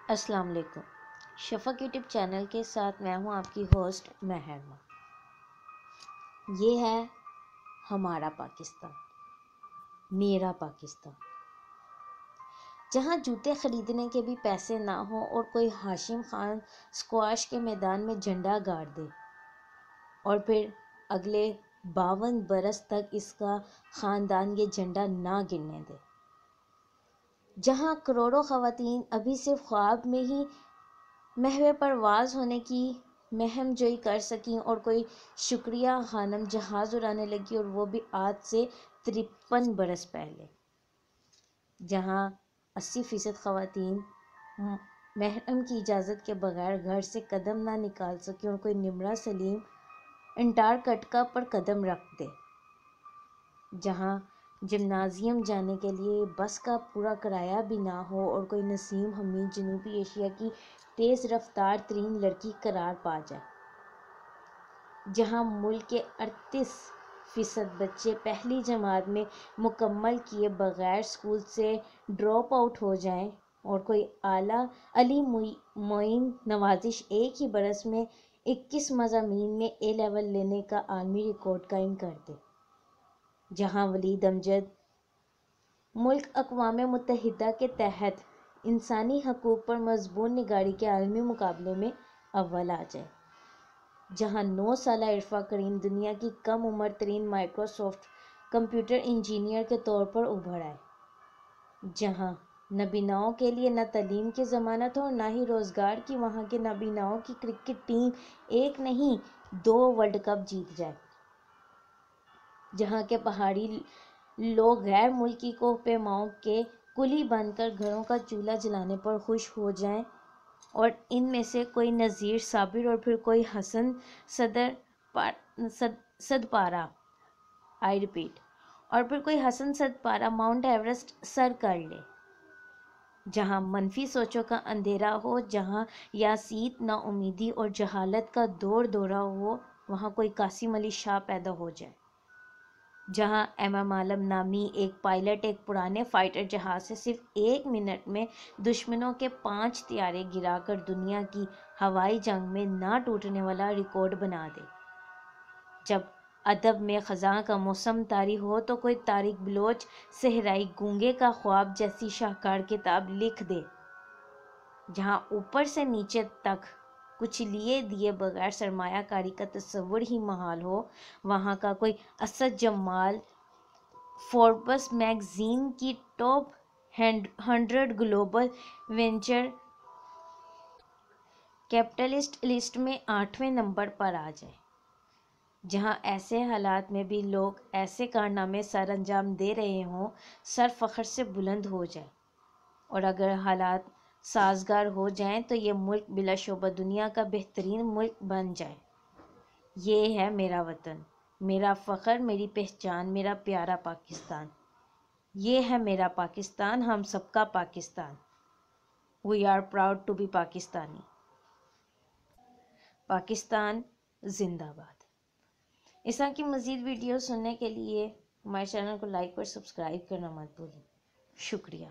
السلام علیکم۔ شفق YouTube channel کے ساتھ میں ہوں آپ کی ہوسٹ محرمہ۔ یہ ہے ہمارا پاکستان، میرا پاکستان، جہاں جوتے خریدنے کے بھی پیسے نہ ہوں اور کوئی ہاشم خان اسکواش کے میدان میں جھنڈا گاڑ دے اور پھر اگلے 52 برس تک اس کا خاندان یہ جھنڈا نہ گرنے دے، جہاں کروڑوں خواتین ابھی صرف خواب میں ہی محو پرواز ہونے کی مہم جوئی کر سکیں اور کوئی شکریہ خانم جہاز اڑانے لگی، اور وہ بھی آج سے 53 برس پہلے، جہاں 80% خواتین محرم کی اجازت کے بغیر گھر سے قدم نہ نکال سکیں اور کوئی نمرہ سلیم انٹارکٹیکا پر قدم رکھ دے، جہاں جمنازیم جانے کے لیے بس کا پورا کرایہ بھی نہ ہو اور کوئی نسیم حمید جنوبی ایشیا کی تیز رفتار ترین لڑکی قرار پا جائے، جہاں ملک کے 38% بچے پہلی جماعت میں مکمل کیے بغیر اسکول سے ڈراپ آؤٹ ہو جائیں اور کوئی علی معین نوازش ایک ہی برس میں 21 مضامین میں اے لیول لینے کا عالمی ریکارڈ قائم کر دے، جہاں ولید امجد ملک اقوام متحدہ کے تحت انسانی حقوق پر مضمون نگاری کے عالمی مقابلے میں اول آ جائے، جہاں 9 سالہ عرفہ کریم دنیا کی کم عمر ترین مائیکروسافٹ کمپیوٹر انجینئر کے طور پر ابھر آئے، جہاں نابیناؤں کے لیے نہ تعلیم کی ضمانت ہو اور نہ ہی روزگار کی وہاں کے نابیناؤں کی کرکٹ ٹیم ایک نہیں 2 ورلڈ کپ جیت جائے، جہاں کے پہاڑی لوگ غیر ملکی کو پیماؤں کے کلی بن کر گھروں کا چولہا جلانے پر خوش ہو جائیں اور ان میں سے کوئی نذیر صابر اور پھر کوئی حسن صدپارہ اور پھر کوئی حسن صدپارہ ماؤنٹ ایورسٹ سر کر لے، جہاں منفی سوچوں کا اندھیرا ہو، جہاں یاسیت نا امیدی اور جہالت کا دورہ ہو، وہاں کوئی قاسم علی شاہ پیدا ہو جائے، جہاں ایم عالم نامی ایک پائلٹ ایک پرانے فائٹر جہاز سے صرف 1 منٹ میں دشمنوں کے 5 طیارے گرا کر دنیا کی ہوائی جنگ میں نہ ٹوٹنے والا ریکارڈ بنا دے، جب ادب میں خزاں کا موسم طاری ہو تو کوئی طارق بلوچ صحرائی گونگے کا خواب جیسی شاہکار کتاب لکھ دے، جہاں اوپر سے نیچے تک کچھ لیے دیے بغیر سرمایہ کاری کا تصور ہی محال ہو، وہاں کا کوئی اسد جمال فوربس میگزین کی top 100 global venture capitalist list میں 8ویں نمبر پر آ جائے، جہاں ایسے حالات میں بھی لوگ ایسے کارنامے سر انجام دے رہے ہوں، سر فخر سے بلند ہو جائے، اور اگر حالات سازگار ہو جائیں تو یہ ملک بلا شبہ دنیا کا بہترین ملک بن جائے۔ یہ ہے میرا وطن، میرا فخر، میری پہچان، میرا پیارا پاکستان۔ یہ ہے میرا پاکستان، ہم سب کا Pakistan. We are proud to be Pakistani. Pakistan زندہ باد۔ اس طرح کی مزید ویڈیو سننے کے لیے ہمارے چینل کو لائک اور سبسکرائب کرنا مت بھولیں۔ شکریہ۔